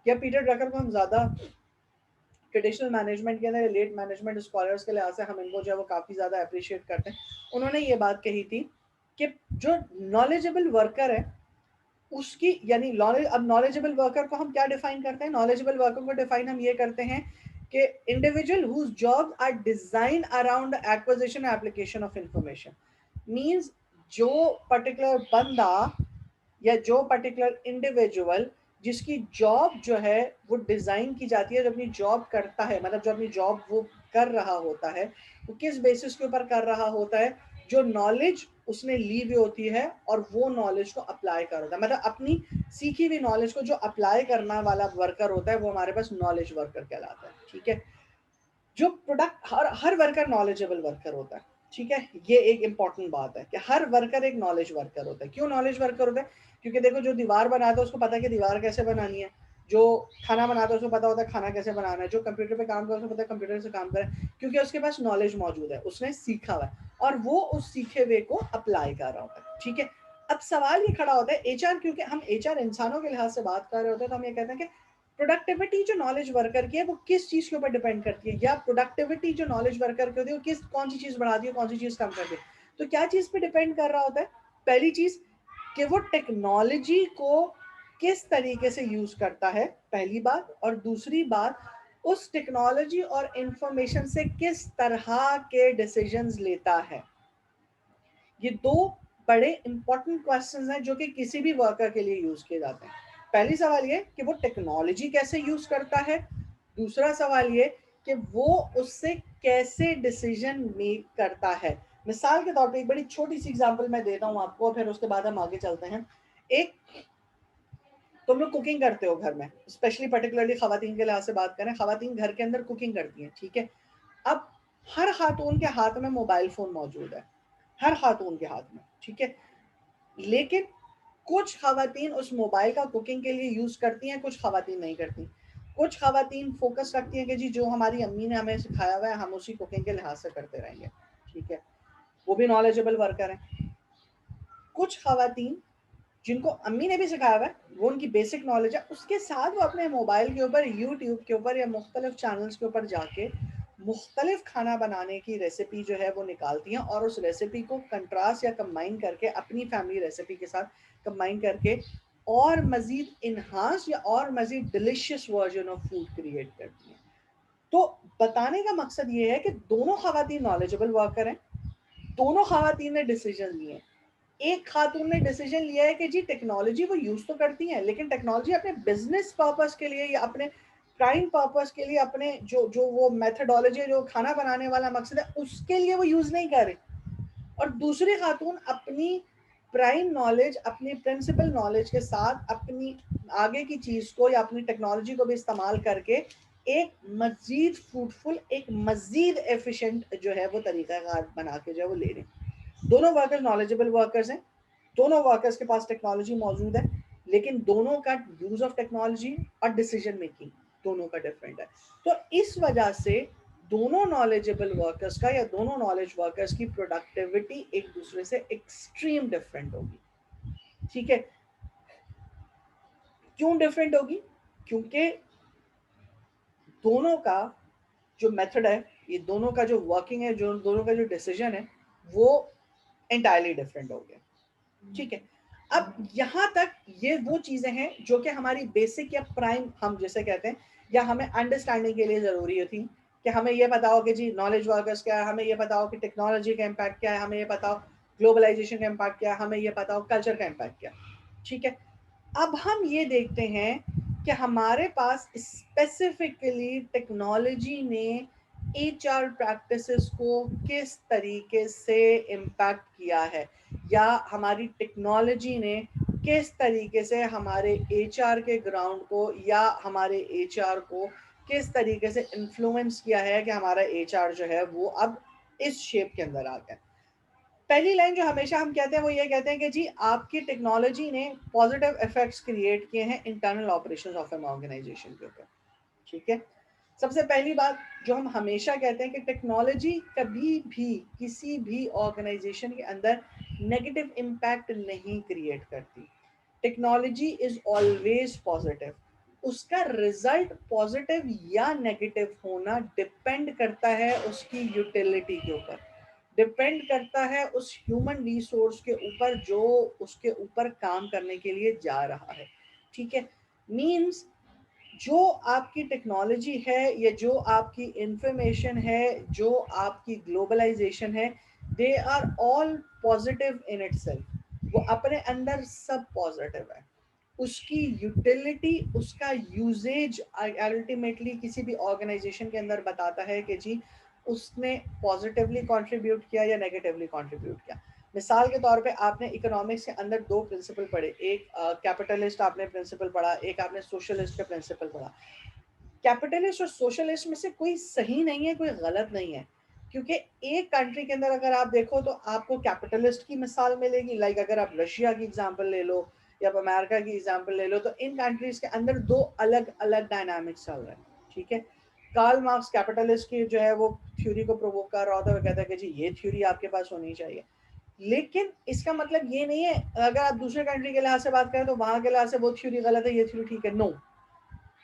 या पीटर ड्रकर को हम ज़्यादा ट्रेडिशनल मैनेजमेंट के अंदर लेट मैनेजमेंट स्कॉलर्स के लिहाज से हम इनको जो है वो काफ़ी ज़्यादा अप्रिशिएट करते हैं। उन्होंने ये बात कही थी कि जो नॉलेजेबल वर्कर है उसकी यानी नॉलेज, अब नॉलेजेबल वर्कर को हम क्या डिफाइन करते हैं? नॉलेजेबल वर्कर को डिफाइन हम ये करते हैं कि individual whose job are design around acquisition application of information. Means जो पर्टिकुलर बंदा या जो पर्टिकुलर इंडिविजुअल जिसकी जॉब जो है वो डिजाइन की जाती है, जो अपनी जॉब करता है, मतलब जो अपनी जॉब वो कर रहा होता है, वो किस बेसिस के ऊपर कर रहा होता है? जो नॉलेज उसने ली हुई होती है और वो नॉलेज को अप्लाई कर होता है, मतलब अपनी सीखी हुई नॉलेज को जो अप्लाई करना वाला वर्कर होता है वो हमारे पास नॉलेज वर्कर कहलाता है। ठीक है, जो प्रोडक्ट हर वर्कर नॉलेजेबल वर्कर होता है। ठीक है, ये एक इंपॉर्टेंट बात है कि हर वर्कर एक नॉलेज वर्कर होता है। क्यों नॉलेज वर्कर होता है? क्योंकि देखो जो दीवार बनाता है उसको पता है कि दीवार कैसे बनानी है, जो खाना बनाता है उसको पता होता है खाना कैसे बनाना है, जो कंप्यूटर पे काम करता है उसको पता है कंप्यूटर से काम करें, क्योंकि उसके पास नॉलेज मौजूद है, उसने सीखा हुआ है और वो उस सीखे हुए को अप्लाई कर रहा होता है। ठीक है, अब सवाल ये खड़ा होता है एचआर, क्योंकि हम एचआर इंसानों के लिहाज से बात कर रहे होते हैं तो हम ये कहते हैं कि प्रोडक्टिविटी जो नॉलेज वर्कर की है वो किस चीज के ऊपर डिपेंड करती है, या प्रोडक्टिविटी जो नॉलेज वर्कर की होती है वो किस कौन सी चीज बढ़ाती है, कौन सी चीज कम करती है। तो क्या चीज पे डिपेंड कर रहा होता है? पहली चीज कि वो टेक्नोलॉजी को किस तरीके से यूज करता है, पहली बात, और दूसरी बात उस टेक्नोलॉजी और इंफॉर्मेशन से किस तरह के डिसीजंस लेता है। ये दो बड़े इंपॉर्टेंट क्वेश्चंस हैं जो कि किसी भी वर्कर के लिए यूज किए जाते हैं। पहली सवाल ये कि वो टेक्नोलॉजी कैसे यूज करता है, दूसरा सवाल ये कि वो उससे कैसे डिसीजन मेक करता है। मिसाल के तौर पे एक बड़ी छोटी सी एग्जांपल मैं देता हूँ आपको, फिर उसके बाद हम आगे चलते हैं। एक, तुम लोग कुकिंग करते हो घर में, स्पेशली पर्टिकुलरली खवातीन के लिहाज से बात करें, खवातीन घर के अंदर कुकिंग करती हैं। ठीक है, अब हर खातून के हाथ में मोबाइल फोन मौजूद है, हर खातून के हाथ में। ठीक है, लेकिन कुछ खवातीन उस मोबाइल का कुकिंग के लिए यूज करती हैं, कुछ खवातीन नहीं करती। कुछ खवातीन फोकस रखती हैं कि जी जो हमारी अम्मी ने हमें सिखाया हुआ है हम उसी कुकिंग के लिहाज से करते रहेंगे। ठीक है, वो भी नॉलेजेबल वर्कर हैं। कुछ खवातीन जिनको अम्मी ने भी सिखाया हुआ है, वो उनकी बेसिक नॉलेज है, उसके साथ वो अपने मोबाइल के ऊपर, यूट्यूब के ऊपर या मुख्तलिफ चैनल्स के ऊपर जाके मुख्तलिफ खाना बनाने की रेसिपी जो है वो निकालती हैं और उस रेसिपी को कंट्रास्ट या कंबाइन करके अपनी फैमिली रेसिपी के साथ कंबाइन करके और मज़ीद इन्हांस या और मज़ीद delicious version of food create करती हैं। तो बताने का मकसद ये है कि दोनों खवातीन नॉलेजेबल वर्कर हैं, दोनों खवातीन ने डिसीजन लिए हैं। एक खातून ने डिसीजन लिया है कि जी टेक्नोलॉजी वो यूज तो करती हैं लेकिन टेक्नोलॉजी अपने बिजनेस पर्पस के लिए या अपने प्राइम पर्पस के लिए, अपने जो जो वो मेथडोलॉजी जो खाना बनाने वाला मकसद है उसके लिए वो यूज नहीं कर रही। और दूसरी खातून अपनी प्राइम नॉलेज, अपनी प्रिंसिपल नॉलेज के साथ अपनी आगे की चीज को या अपनी टेक्नोलॉजी को भी इस्तेमाल करके एक मजीद फ्रूटफुल, एक मजीद एफिशिएंट जो है वो तरीकाकार बना के जो है वो ले रहे हैं। दोनों वर्कर्स नॉलेजेबल वर्कर्स हैं, दोनों वर्कर्स के पास टेक्नोलॉजी मौजूद है, लेकिन दोनों का यूज ऑफ टेक्नोलॉजी और डिसीजन मेकिंग दोनों का डिफरेंट है। तो इस वजह से दोनों नॉलेजेबल वर्कर्स का या दोनों नॉलेज वर्कर्स की प्रोडक्टिविटी एक दूसरे से एक्सट्रीम डिफरेंट होगी। ठीक है, क्यों डिफरेंट होगी? क्योंकि दोनों का जो मेथड है, ये दोनों का जो वर्किंग है, जो दोनों का जो डिसीजन है वो एंटायरली डिफरेंट हो गया। ठीक है, अब यहाँ तक ये वो चीजें हैं जो कि हमारी बेसिक या प्राइम हम जैसे कहते हैं या हमें अंडरस्टैंडिंग के लिए जरूरी थी कि हमें ये पता हो कि जी नॉलेज वर्कर्स क्या है, हमें ये पता हो कि टेक्नोलॉजी का इम्पैक्ट क्या है, हमें ये पता हो ग्लोबलाइजेशन का इम्पैक्ट क्या है, हमें ये पता हो कल्चर का इम्पैक्ट क्या है। ठीक है, अब हम ये देखते हैं कि हमारे पास स्पेसिफिकली टेक्नोलॉजी ने एचआर प्रैक्टिसेस को किस तरीके से इम्पैक्ट किया है, या हमारी टेक्नोलॉजी ने किस तरीके से हमारे एचआर के ग्राउंड को या हमारे एचआर को किस तरीके से इन्फ्लुएंस किया है कि हमारा एचआर जो है वो अब इस शेप के अंदर आ गया। पहली लाइन जो हमेशा हम कहते हैं वो ये कहते हैं कि जी आपकी टेक्नोलॉजी ने पॉजिटिव इफेक्ट्स क्रिएट किए हैं internal operations of an organization के ऊपर। ठीक है, सबसे पहली बात जो हम हमेशा कहते हैं कि टेक्नोलॉजी कभी भी किसी भी ऑर्गेनाइजेशन के अंदर नेगेटिव इम्पैक्ट नहीं क्रिएट करती। Technology is always positive. उसका रिजल्ट पॉजिटिव या नेगेटिव होना डिपेंड करता है उसकी यूटिलिटी के ऊपर, डिपेंड करता है उस ह्यूमन रिसोर्स के ऊपर जो उसके ऊपर काम करने के लिए जा रहा है। ठीक है, मींस जो आपकी टेक्नोलॉजी है या जो आपकी इंफॉर्मेशन है, जो आपकी ग्लोबलाइजेशन है, they are all positive in itself, वो अपने अंदर सब पॉजिटिव है। उसकी यूटिलिटी, उसका यूजेज अल्टीमेटली किसी भी ऑर्गेनाइजेशन के अंदर बताता है कि जी उसने पॉजिटिवली कंट्रीब्यूट किया या नेगेटिवली कंट्रीब्यूट किया। मिसाल के तौर पे आपने इकोनॉमिक्स के अंदर दो प्रिंसिपल पढ़े, एक कैपिटलिस्ट आपने प्रिंसिपल पढ़ा, एक आपने सोशलिस्ट का प्रिंसिपल पढ़ा। कैपिटलिस्ट और सोशलिस्ट में से कोई सही नहीं है, कोई गलत नहीं है, क्योंकि एक कंट्री के अंदर अगर आप देखो तो आपको कैपिटलिस्ट की मिसाल मिलेगी, लाइक अगर आप रशिया की एग्जांपल ले लो या आप अमेरिका की एग्जांपल ले लो, तो इन कंट्रीज के अंदर दो अलग अलग डायनामिक्स चल रहे हैं। ठीक है, कार्ल मार्क्स कैपिटलिस्ट की जो है वो थ्योरी को प्रोवोक कर रहा होता है, वो कहता है कि जी ये थ्योरी आपके पास होनी चाहिए, लेकिन इसका मतलब ये नहीं है अगर आप दूसरे कंट्री के लिहाज से बात करें तो वहां के लिहाज से वो थ्योरी गलत है, ये थ्योरी ठीक है। नो,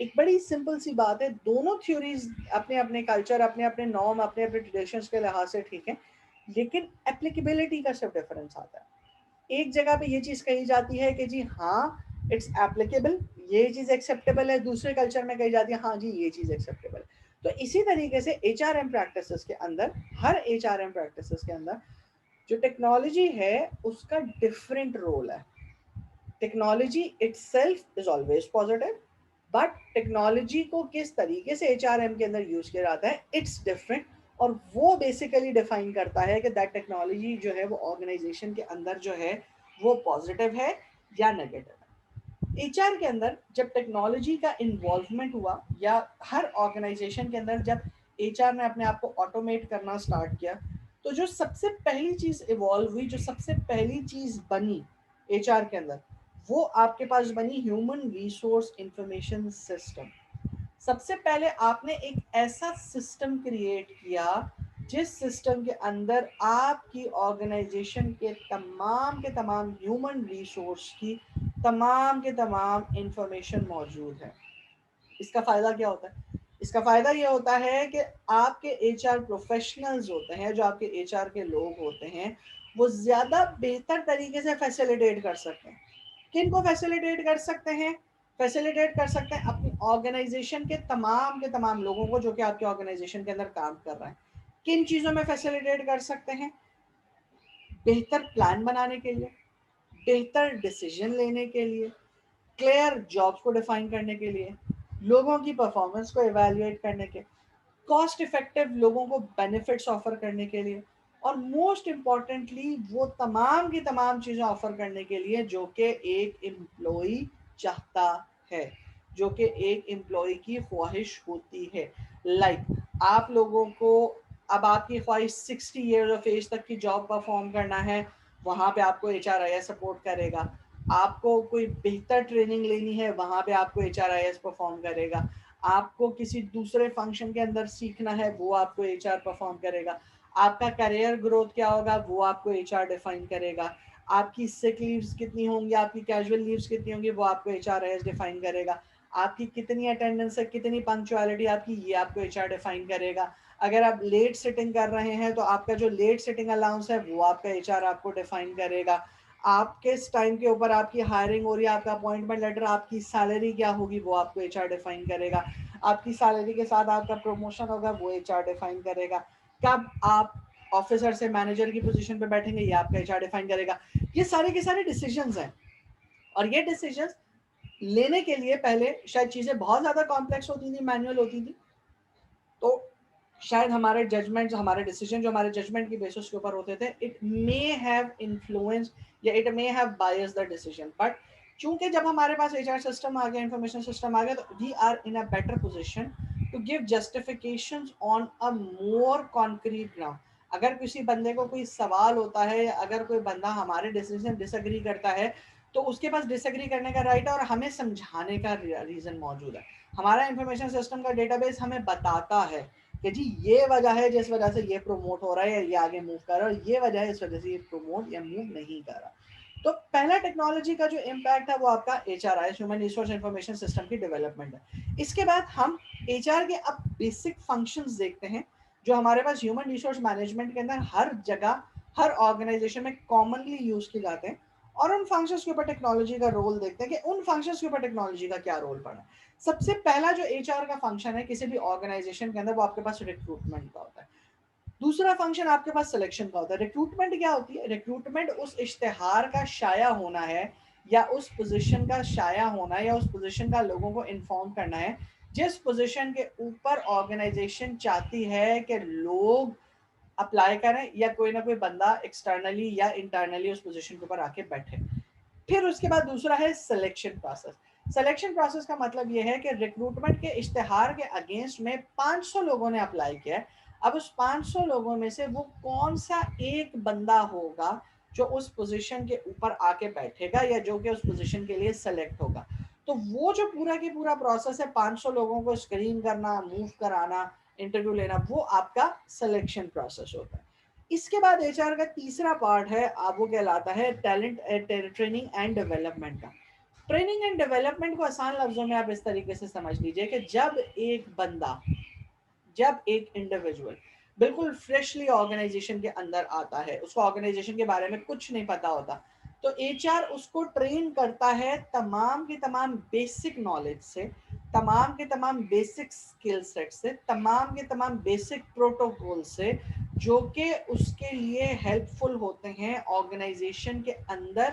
एक बड़ी सिंपल सी बात है, दोनों थ्योरीज अपने अपने कल्चर, अपने अपने नॉर्म, अपने अपने ट्रेडिशंस के लिहाज से ठीक है, लेकिन एप्लीकेबिलिटी का सिर्फ डिफरेंस आता है। एक जगह पे ये चीज कही जाती है कि जी हाँ इट्स एप्लीकेबल, ये चीज एक्सेप्टेबल है, दूसरे कल्चर में कही जाती है हाँ जी ये चीज एक्सेप्टेबल है। तो इसी तरीके से एचआरएम प्रैक्टिसेस के अंदर, हर एचआरएम प्रैक्टिसेस के अंदर जो टेक्नोलॉजी है उसका डिफरेंट रोल है। Technology itself is always positive, but technology को किस तरीके से एचआरएम के अंदर यूज किया जाता है इट्स डिफरेंट, और वो बेसिकली डिफाइन करता है कि दैट टेक्नोलॉजी जो है वो ऑर्गेनाइजेशन के अंदर जो है वो पॉजिटिव है या नेगेटिव है। एचआर के अंदर जब टेक्नोलॉजी का इन्वॉल्वमेंट हुआ या हर ऑर्गेनाइजेशन के अंदर जब एचआर ने अपने आप को ऑटोमेट करना स्टार्ट किया, तो जो सबसे पहली चीज इवॉल्व हुई, जो सबसे पहली चीज बनी एचआर के अंदर, वो आपके पास बनी ह्यूमन रिसोर्स इंफॉर्मेशन सिस्टम। सबसे पहले आपने एक ऐसा सिस्टम क्रिएट किया जिस सिस्टम के अंदर आपकी ऑर्गेनाइजेशन के तमाम ह्यूमन रिसोर्स की तमाम के तमाम इंफॉर्मेशन मौजूद है। इसका फायदा क्या होता है? इसका फायदा ये होता है कि आपके एचआर प्रोफेशनल्स होते हैं, जो आपके एचआर के लोग होते हैं, वो ज्यादा बेहतर तरीके से फैसिलिटेट कर सकते हैं। किन को फैसिलिटेट कर सकते हैं? फैसिलिटेट कर सकते हैं अपनी ऑर्गेनाइजेशन के तमाम लोगों को जो कि आपके ऑर्गेनाइजेशन के अंदर काम कर रहे हैं। किन चीजों में फैसिलिटेट कर सकते हैं? बेहतर प्लान बनाने के लिए, बेहतर डिसीजन लेने के लिए, क्लियर जॉब्स को डिफाइन करने के लिए, लोगों की परफॉर्मेंस को इवेल्युएट करने के, कॉस्ट इफेक्टिव लोगों को बेनिफिट्स ऑफर करने के लिए, और मोस्ट इम्पॉर्टेंटली वो तमाम की तमाम चीजें ऑफर करने के लिए जो कि एक एम्प्लॉय चाहता है, जो कि एक एम्प्लॉय की ख्वाहिश होती है। लाइक आप लोगों को अब आपकी ख्वाहिश 60 ईयर्स ऑफ एज तक की जॉब परफॉर्म करना है, वहां पे आपको एचआरआईएस सपोर्ट करेगा। आपको कोई बेहतर ट्रेनिंग लेनी है, वहां पे आपको एचआरआईएस परफॉर्म करेगा। आपको किसी दूसरे फंक्शन के अंदर सीखना है, वो आपको एचआर परफॉर्म करेगा। आपका करियर ग्रोथ क्या होगा, वो आपको एचआर डिफाइन करेगा। आपकी सिक लीव्स कितनी होंगी, आपकी कैजुअल लीव्स कितनी होंगी, वो आपको एचआरआईएस डिफाइन करेगा। आपकी कितनी अटेंडेंस है, कितनी पंक्चुअलिटी आपकी, ये आपको एचआर डिफाइन करेगा। अगर आप लेट सिटिंग कर रहे हैं तो आपका जो लेट सिटिंग अलाउंस है वो आपका एचआर आपको डिफाइन करेगा। आप किस टाइम के ऊपर आपकी हायरिंग हो रही है, आपका अपॉइंटमेंट लेटर, आपकी सैलरी क्या होगी, वो आपको एचआर डिफाइन करेगा। आपकी सैलरी के साथ आपका प्रमोशन होगा, वो एचआर डिफाइन करेगा। कब आप ऑफिसर से मैनेजर की पोजीशन पे बैठेंगे, ये आपका एचआर डिफाइन करेगा। ये सारे के सारे डिसीजंस हैं, और ये डिसीजंस लेने के लिए पहले शायद चीजें बहुत ज्यादा कॉम्प्लेक्स होती थी, मैनुअल होती थी, तो शायद हमारे जजमेंट, हमारे डिसीजन जो हमारे जजमेंट की बेसिस के ऊपर होते थे, इट मे हैव इन्फ्लुएंस या it may have bias the decision. But चूंकि जब हमारे पास एचआर सिस्टम आ गया, इंफॉर्मेशन सिस्टम आ गया, तो we are in a better position to give justifications on a more concrete ground. अगर किसी बंदे को कोई सवाल होता है, या अगर कोई बंदा हमारे डिसीजन डिसएग्री करता है, तो उसके पास डिसएग्री करने का राइट है और हमें समझाने का रीजन मौजूद है। हमारा इंफॉर्मेशन सिस्टम का डेटाबेस हमें बताता है कि जी ये वजह है जिस वजह से ये प्रमोट हो रहा है या ये आगे मूव कर रहा है, और ये वजह है इस वजह से ये प्रमोट या मूव नहीं कर रहा। तो पहला टेक्नोलॉजी का जो इम्पैक्ट है वो आपका HRIS, human resource information system की डेवलपमेंट है। इसके बाद हम HR के अब बेसिक फंक्शंस देखते हैं जो हमारे पास ह्यूमन रिसोर्स मैनेजमेंट के अंदर हर जगह हर ऑर्गेनाइजेशन में कॉमनली यूज किए जाते हैं, और उन फंक्शंस के ऊपर टेक्नोलॉजी का रोल देखते हैं कि उन फंक्शंस के ऊपर टेक्नोलॉजी का क्या रोल पड़ा। सबसे पहला जो HR का फंक्शन है किसी भी ऑर्गेनाइजेशन के अंदर वो आपके पास रिक्रूटमेंट का होता है। दूसरा फंक्शन आपके पास सिलेक्शन का होता है। रिक्रूटमेंट क्या होती है? रिक्रूटमेंट उस इश्तेहार का शाया होना है या उस पोजीशन का शाया होना है या उस पोजीशन का लोगों को इन्फॉर्म करना है जिस पोजीशन के ऊपर ऑर्गेनाइजेशन चाहती है कि लोग अप्लाई करें या कोई ना कोई बंदा एक्सटर्नली या इंटरनली उस पोजीशन के ऊपर आके बैठे। फिर उसके बाद दूसरा है सिलेक्शन प्रोसेस। सिलेक्शन प्रोसेस का मतलब यह है कि रिक्रूटमेंट के इश्तेहार के अगेंस्ट में 500 लोगों ने अप्लाई किया है। अब उस 500 लोगों में से वो कौन सा एक बंदा होगा जो उस पोजीशन के ऊपर आके बैठेगा या जो कि उस पोजीशन के लिए सेलेक्ट होगा। तो वो जो पूरा की पूरा प्रोसेस है 500 लोगों को स्क्रीन करना, मूव कराना, इंटरव्यू लेना, वो आपका सिलेक्शन प्रोसेस होता है। इसके बाद HR का तीसरा पार्ट है आप वो कहलाता है टैलेंट ट्रेनिंग एंड डेवलपमेंट का। ट्रेनिंग एंड डेवलपमेंट को आसान लफ्जों में आप इस तरीके से समझ लीजिए कि जब एक इंडिविजुअल बिल्कुल फ्रेशली ऑर्गेनाइजेशन के अंदर आता है, उसको ऑर्गेनाइजेशन के बारे में कुछ नहीं पता होता, तो HR उसको ट्रेन करता है तमाम के तमाम बेसिक नॉलेज से, तमाम के तमाम बेसिक स्किल सेट से, तमाम के तमाम बेसिक प्रोटोकॉल से जो कि उसके लिए हेल्पफुल होते हैं ऑर्गेनाइजेशन के अंदर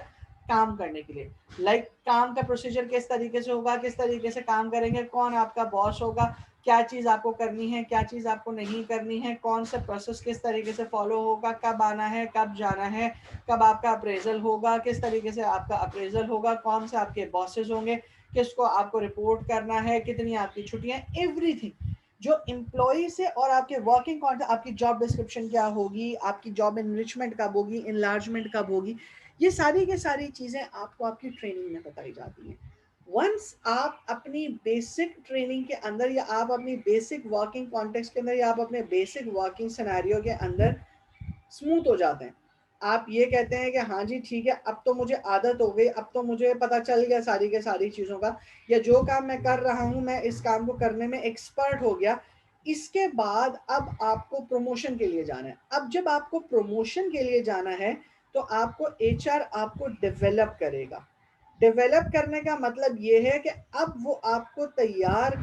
काम करने के लिए। लाइक काम का प्रोसीजर किस तरीके से होगा, किस तरीके से काम करेंगे, कौन आपका बॉस होगा, क्या चीज़ आपको करनी है, क्या चीज़ आपको नहीं करनी है, कौन सा प्रोसेस किस तरीके से फॉलो होगा, कब आना है, कब जाना है, कब आपका अप्रेजल होगा, किस तरीके से आपका अप्रेजल होगा, कौन से आपके बॉसेस होंगे, किसको आपको रिपोर्ट करना है, कितनी आपकी छुट्टियां, एवरीथिंग जो एम्प्लॉय से और आपके वर्किंग कॉन्ट्रैक्ट, आपकी जॉब डिस्क्रिप्शन क्या होगी, आपकी जॉब इनरिचमेंट कब होगी, इनलार्जमेंट कब होगी, ये सारी की सारी चीज़ें आपको आपकी ट्रेनिंग में बताई जाती हैं। वंस आप अपनी बेसिक ट्रेनिंग के अंदर या आप अपनी बेसिक वर्किंग कॉन्टेक्स्ट के अंदर या आप अपने बेसिक वर्किंग सिनेरियो के अंदर स्मूथ हो जाते हैं, आप ये कहते हैं कि हाँ जी ठीक है, अब तो मुझे आदत हो गई, अब तो मुझे पता चल गया सारी के सारी चीज़ों का, या जो काम मैं कर रहा हूँ मैं इस काम को करने में एक्सपर्ट हो गया। इसके बाद अब आपको प्रमोशन के लिए जाना है। अब जब आपको प्रमोशन के लिए जाना है तो आपको HR आपको डेवलप करेगा। डेवलप करने का मतलब ये है कि अब वो आपको तैयार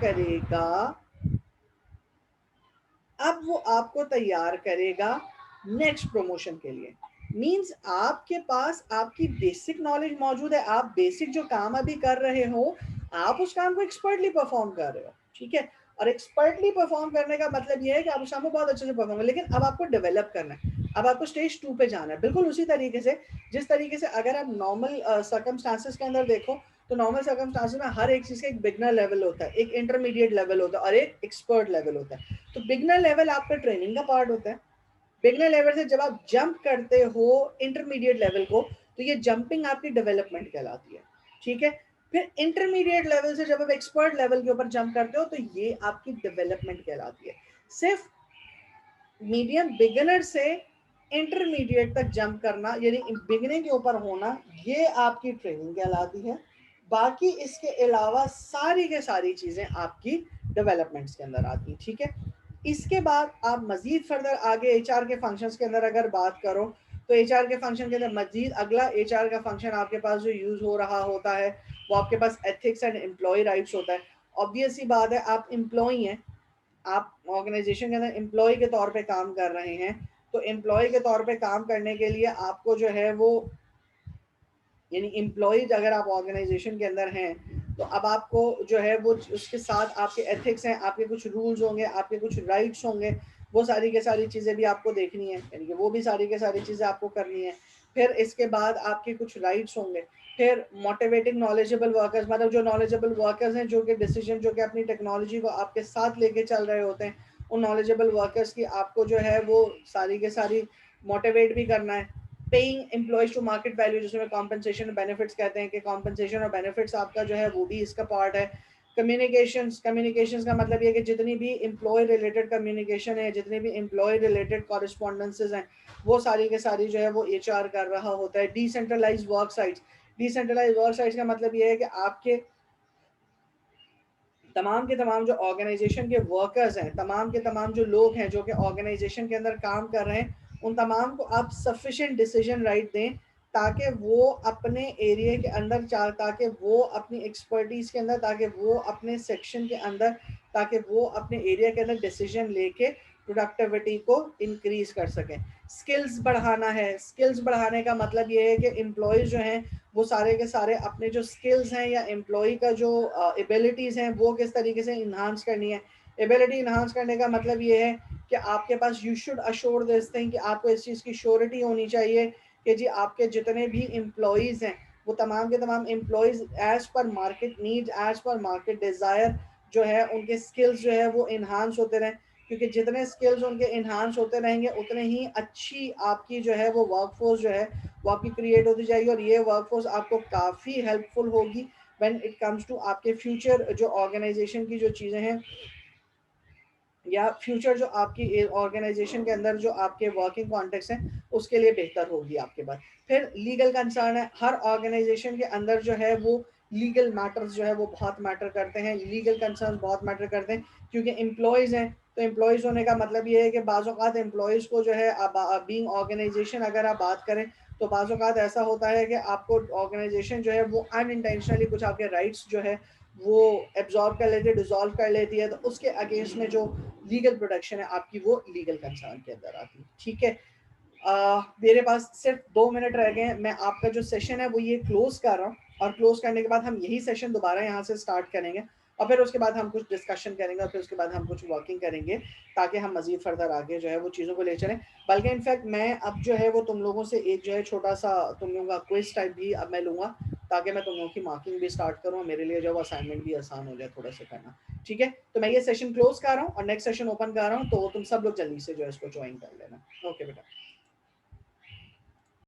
करेगा नेक्स्ट प्रमोशन के लिए। मींस आपके पास आपकी बेसिक नॉलेज मौजूद है, आप बेसिक जो काम अभी कर रहे हो आप उस काम को एक्सपर्टली परफॉर्म कर रहे हो, ठीक है। और एक्सपर्टली परफॉर्म करने का मतलब ये है कि आप उस काम को बहुत अच्छे से परफॉर्म कर, लेकिन अब आपको डेवलप करना है, अब आपको स्टेज 2 पे जाना है। बिल्कुल उसी तरीके से जिस तरीके से अगर आप नॉर्मल सर्कमस्टांसेस के अंदर देखो तो नॉर्मल सर्कमस्टांसेस में हर एक चीज़ का एक बिगनर लेवल होता है, एक इंटरमीडिएट लेवल होता है और एक एक्सपर्ट लेवल होता है। तो बिगनर लेवल आपका ट्रेनिंग का पार्ट होता है। बिगनर लेवल से जब आप जंप करते हो इंटरमीडिएट लेवल को तो ये जंपिंग आपकी डेवलपमेंट कहलाती है, ठीक है। फिर इंटरमीडिएट लेवल से जब आप एक्सपर्ट लेवल के ऊपर जंप करते हो तो ये आपकी डेवलपमेंट कहलाती है। सिर्फ मीडियम बिगिनर से इंटरमीडिएट तक जंप करना यानी बिगिनिंग के ऊपर होना, ये आपकी ट्रेनिंग कहलाती है। बाकी इसके अलावा सारी के सारी चीज़ें आपकी डेवलपमेंट्स के अंदर आती हैं, ठीक है। इसके बाद आप मजीद फर्दर आगे HR के फंक्शंस के अंदर अगर बात करो तो HR के फंक्शन के अंदर मजीद अगला HR का फंक्शन आपके पास जो यूज़ हो रहा होता है वो आपके पास एथिक्स एंड एम्प्लॉय राइट्स होता है। ऑब्वियस सी बात है, आप एम्प्लॉय हैं, आप ऑर्गेनाइजेशन के अंदर एम्प्लॉय के तौर पे काम कर रहे हैं, तो एम्प्लॉय के तौर पे काम करने के लिए आपको जो है वो यानी एम्प्लॉयज अगर आप ऑर्गेनाइजेशन के अंदर हैं तो अब आपको जो है वो उसके साथ आपके एथिक्स हैं, आपके कुछ रूल्स होंगे, आपके कुछ राइट्स होंगे, वो सारी के सारी चीज़ें भी आपको देखनी है, यानी कि वो भी सारी के सारी चीज़ें आपको करनी है। फिर इसके बाद आपके कुछ राइट्स होंगे। फिर मोटिवेटिंग नॉलेजेबल वर्कर्स, मतलब जो नॉलेजेबल वर्कर्स हैं जो कि डिसीजन जो कि अपनी टेक्नोलॉजी को आपके साथ लेके चल रहे होते हैं, उन नॉलेजेबल वर्कर्स की आपको जो है वो सारी के सारी मोटिवेट भी करना है। Paying employees to market value जिसमें कॉम्पनसेशन और बेनिफिट्स कहते हैं कि कॉम्पनसेशन और बेनिफिट्स आपका जो है वो भी इसका पार्ट है। कम्युनिकेशंस का मतलब ये है कि जितनी भी एम्प्लॉय रिलेटेड कम्युनिकेशन है, जितनी भी एम्प्लॉय रिलेटेड कॉरेस्पॉन्डेंसेस हैं, वो सारी के सारी जो है वो एचआर कर रहा होता है। Decentralized work sites, decentralized work sites का मतलब ये है कि आपके तमाम के तमाम जो ऑर्गेनाइजेशन के वर्कर्स हैं, तमाम के तमाम जो लोग हैं जो कि ऑर्गेनाइजेशन के अंदर काम कर रहे हैं, उन तमाम को आप सफिशिएंट डिसीजन राइट दें ताकि वो अपने एरिया के अंदर ताकि वो अपनी एक्सपर्टीज के अंदर, ताकि वो अपने सेक्शन के अंदर, ताकि वो अपने एरिया के अंदर डिसीजन लेके प्रोडक्टिविटी को इंक्रीज कर सकें। स्किल्स बढ़ाना है, स्किल्स बढ़ाने का मतलब ये है कि एम्प्लॉयज जो हैं वो सारे के सारे अपने जो स्किल्स हैं या एम्प्लॉय का जो एबिलिटीज़ हैं वो किस तरीके से इन्हांस करनी है। एबिलिटी इन्हांस करने का मतलब ये है कि आपके पास you should assure this thing कि आपको इस चीज़ की श्योरिटी होनी चाहिए कि जी आपके जितने भी एम्प्लॉयज़ हैं वो तमाम के तमाम employees as per market needs, as per market desire जो है उनके स्किल्स जो है वो इन्हांस होते रहें, क्योंकि जितने स्किल्स उनके इन्हांस होते रहेंगे उतने ही अच्छी आपकी जो है वो वर्कफोर्स जो है वो आपकी क्रिएट होती जाएगी, और ये वर्कफोर्स आपको काफ़ी हेल्पफुल होगी व्हेन इट कम्स टू आपके फ्यूचर जो ऑर्गेनाइजेशन की जो चीज़ें हैं या फ्यूचर जो आपकी ऑर्गेनाइजेशन के अंदर जो आपके वर्किंग कॉन्टेक्स्ट हैं उसके लिए बेहतर होगी आपके पास। फिर लीगल कंसर्न है, हर ऑर्गेनाइजेशन के अंदर जो है वो लीगल मैटर्स जो है वो बहुत मैटर करते हैं, लीगल कंसर्न बहुत मैटर करते हैं, क्योंकि एम्प्लॉयज़ हैं तो एम्प्लॉयज़ होने का मतलब ये है कि बाज़ औक़ात एम्प्लॉयज़ को जो है बीइंग ऑर्गेनाइजेशन अगर आप बात करें तो बाज़ औक़ात ऐसा होता है कि आपको ऑर्गेनाइजेशन जो है वो अनइंटेंशनली कुछ आपके राइट्स जो है वो एब्जॉर्ब कर लेती है, डिसॉल्व कर लेती है, तो उसके अगेंस्ट में जो लीगल प्रोटेक्शन है आपकी वो लीगल कंसर्न के अंदर आती है। ठीक है, मेरे पास सिर्फ 2 मिनट रह गए हैं, मैं आपका जो सेशन है वो ये क्लोज कर रहा हूँ, और क्लोज करने के बाद हम यही सेशन दोबारा यहाँ से स्टार्ट करेंगे, और फिर उसके बाद हम कुछ डिस्कशन करेंगे, और फिर उसके बाद हम कुछ वर्किंग करेंगे ताकि हम मजीद फर्दर आगे जो है वो चीज़ों को ले चलें। बल्कि इनफैक्ट मैं अब जो है वो तुम लोगों से एक जो है छोटा सा तुम लोगों का क्विज टाइप भी अब मैं लूँगा ताकि मैं तुम लोगों की मार्किंग भी स्टार्ट करूँ, मेरे लिए जो असाइनमेंट भी आसान हो जाए थोड़ा सा करना। ठीक है, तो मैं ये सेशन क्लोज कर रहा हूँ और नेक्स्ट सेशन ओपन कर रहा हूँ, तो तुम सब लोग जल्दी से जो है इसको ज्वाइन कर लेना। ओके बेटा।